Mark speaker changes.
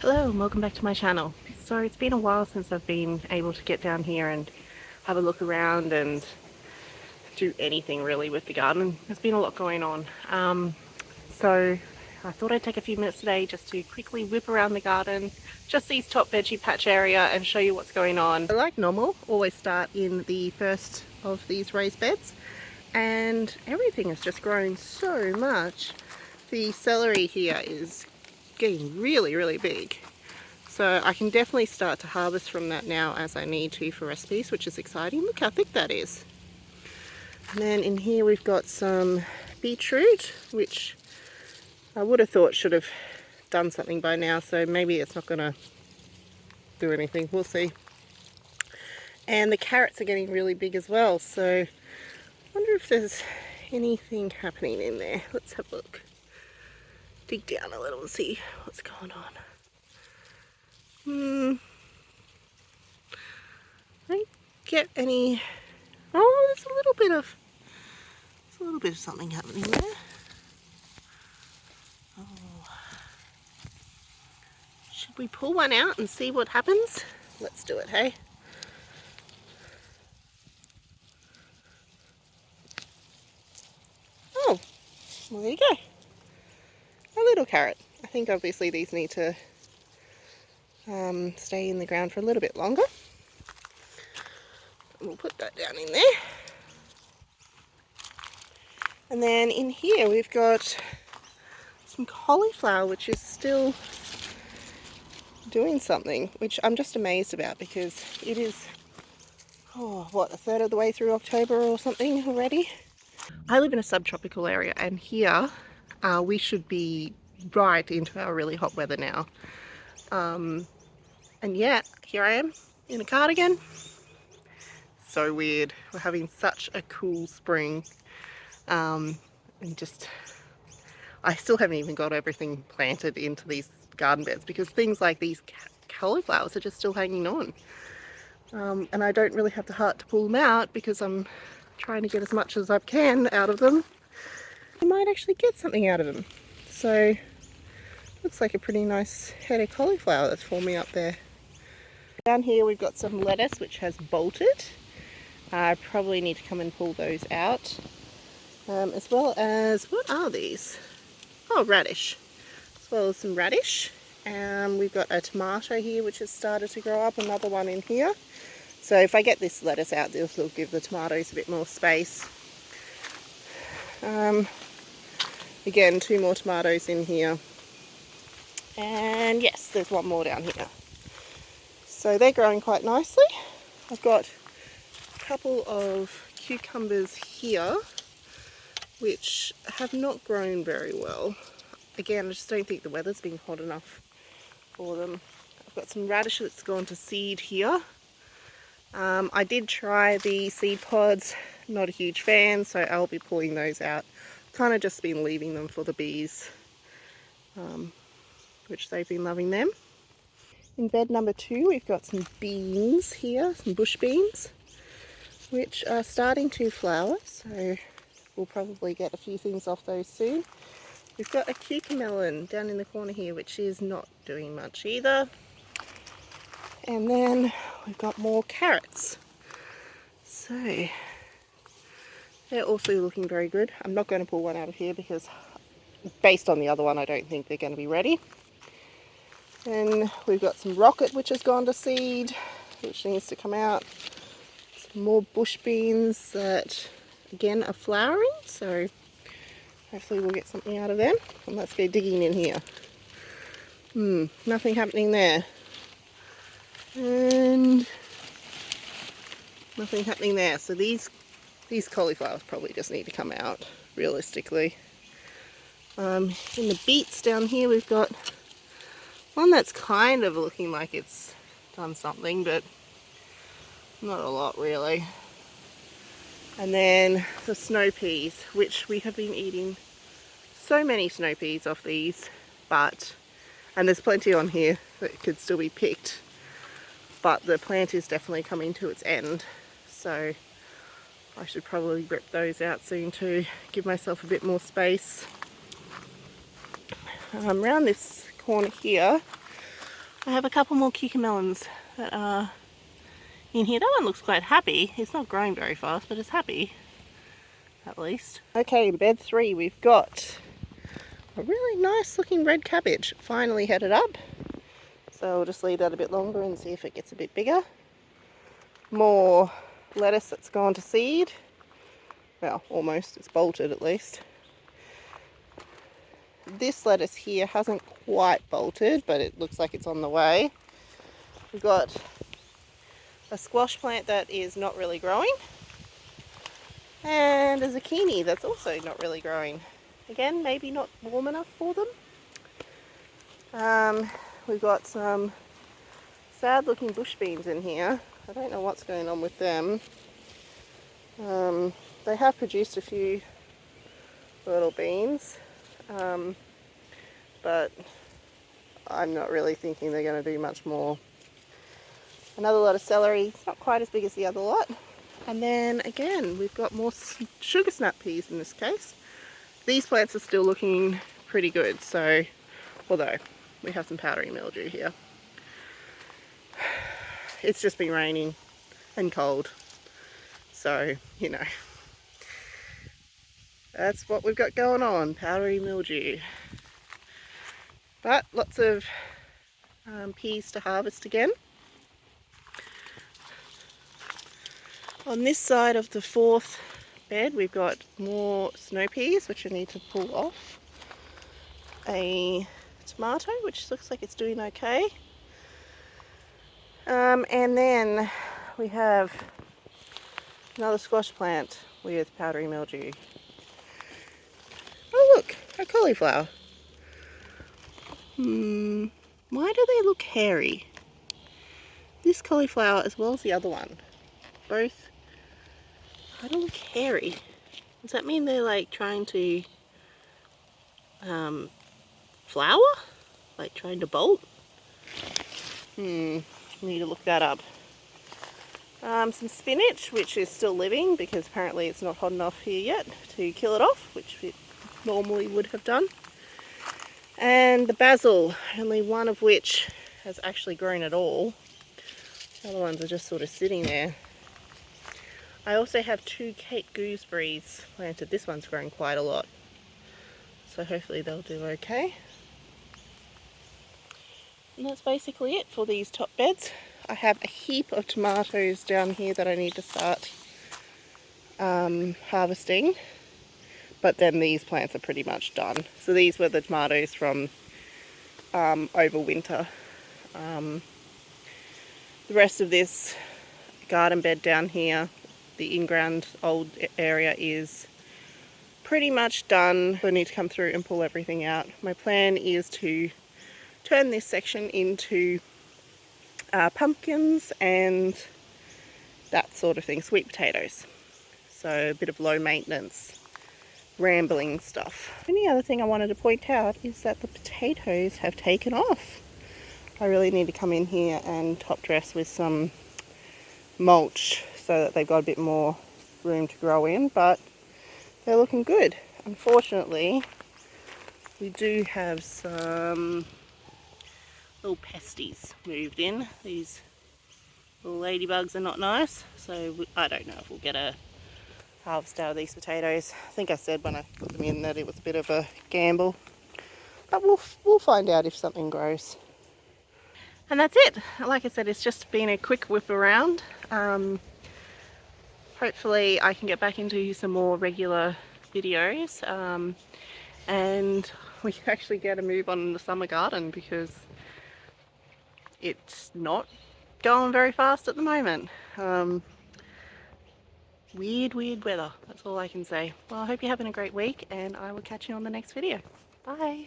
Speaker 1: Hello and welcome back to my channel. So it's been a while since I've been able to get down here and have a look around and do anything really with the garden. There's been a lot going on. So I thought I'd take a few minutes today just to quickly whip around the garden, just these top veggie patch area, and show you what's going on. Like normal, always start in the first of these raised beds, and everything has just grown so much. The celery here is getting really big, so I can definitely start to harvest from that now as I need to for recipes, which is exciting. Look how thick that is. And then in here we've got some beetroot, which I would have thought should have done something by now, so maybe it's not going to do anything, we'll see. And the carrots are getting really big as well, so I wonder if there's anything happening in there. Let's have a look. Dig down a little and see what's going on. I don't get any. Oh, there's a little bit of something happening there. Oh. Should we pull one out and see what happens? Let's do it, hey? Oh, well, there you go. A little carrot. I think obviously these need to stay in the ground for a little bit longer. We'll put that down in there. And then in here we've got some cauliflower, which is still doing something, which I'm just amazed about because it is, a third of the way through October or something already. I live in a subtropical area, and here we should be right into our really hot weather now. And yet, here I am in a cardigan. So weird. We're having such a cool spring. And just, I still haven't even got everything planted into these garden beds because things like these cauliflowers are just still hanging on. And I don't really have the heart to pull them out because I'm trying to get as much as I can out of them. I might actually get something out of them. So, looks like a pretty nice head of cauliflower that's forming up there. Down here we've got some lettuce which has bolted. I probably need to come and pull those out. As well as, what are these? Oh, radish. As well as some radish. We've got a tomato here which has started to grow up, another one in here. So if I get this lettuce out, this will give the tomatoes a bit more space. Again, 2 more tomatoes in here. And yes, there's one more down here. So they're growing quite nicely. I've got a couple of cucumbers here which have not grown very well. Again, I just don't think the weather's been hot enough for them. I've got some radish that's gone to seed here. I did try the seed pods, not a huge fan, so I'll be pulling those out. Kind of just been leaving them for the bees, which they've been loving them. In bed number 2 we've got some beans here, some bush beans, which are starting to flower, so we'll probably get a few things off those soon. We've got a cucamelon down in the corner here, which is not doing much either. And then we've got more carrots. So they're also looking very good. I'm not going to pull one out of here because based on the other one, I don't think they're going to be ready. Then we've got some rocket which has gone to seed, which needs to come out. Some more bush beans that again are flowering, so hopefully we'll get something out of them. And let's go digging in here. Nothing happening there. And nothing happening there. So these cauliflowers probably just need to come out, realistically. In the beets down here we've got one that's kind of looking like it's done something, but not a lot really. And then the snow peas, which we have been eating so many snow peas off these, and there's plenty on here that could still be picked, but the plant is definitely coming to its end, so I should probably rip those out soon to give myself a bit more space. Around this corner here I have a couple more cucamelons that are in here. That one looks quite happy. It's not growing very fast, but it's happy, at least. Okay, in bed 3 we've got a really nice looking red cabbage. Finally headed up. So I'll just leave that a bit longer and see if it gets a bit bigger. More lettuce that's gone to seed. Well, almost. It's bolted at least. This lettuce here hasn't quite bolted, but it looks like it's on the way. We've got a squash plant that is not really growing, and a zucchini that's also not really growing. Again, maybe not warm enough for them. We've got some sad looking bush beans in here. I don't know what's going on with them. They have produced a few little beans, but I'm not really thinking they're going to do much more. Another lot of celery. It's not quite as big as the other lot. And then again, we've got more sugar snap peas in this case. These plants are still looking pretty good, so although we have some powdery mildew here. It's just been raining and cold, so you know, that's what we've got going on, powdery mildew. But lots of peas to harvest again. On this side of the 4th bed we've got more snow peas which I need to pull off. A tomato which looks like it's doing okay. And then we have another squash plant with powdery mildew. Oh look, a cauliflower. Why do they look hairy? This cauliflower as well as the other one. Both kind of look hairy. Does that mean they're like trying to flower? Like trying to bolt? Need to look that up. Some spinach, which is still living because apparently it's not hot enough here yet to kill it off, which it normally would have done. And the basil, only one of which has actually grown at all. The other ones are just sort of sitting there. I also have 2 Cape gooseberries planted. This one's grown quite a lot, so hopefully they'll do okay. And that's basically it for these top beds. I have a heap of tomatoes down here that I need to start harvesting, but then these plants are pretty much done. So these were the tomatoes from over winter. The rest of this garden bed down here, the in-ground old area, is pretty much done. I need to come through and pull everything out. My plan is to turn this section into pumpkins and that sort of thing, sweet potatoes. So a bit of low maintenance, rambling stuff. The only other thing I wanted to point out is that the potatoes have taken off. I really need to come in here and top dress with some mulch so that they've got a bit more room to grow in, but they're looking good. Unfortunately, we do have some little pesties moved in. These little ladybugs are not nice, so I don't know if we'll get a harvest out of these potatoes. I think I said when I put them in that it was a bit of a gamble, but we'll find out if something grows. And that's it. Like I said, it's just been a quick whip around. Hopefully I can get back into some more regular videos, and we can actually get a move on the summer garden because it's not going very fast at the moment. Weird weather, that's all I can say. Well, I hope you're having a great week, and I will catch you on the next video. Bye.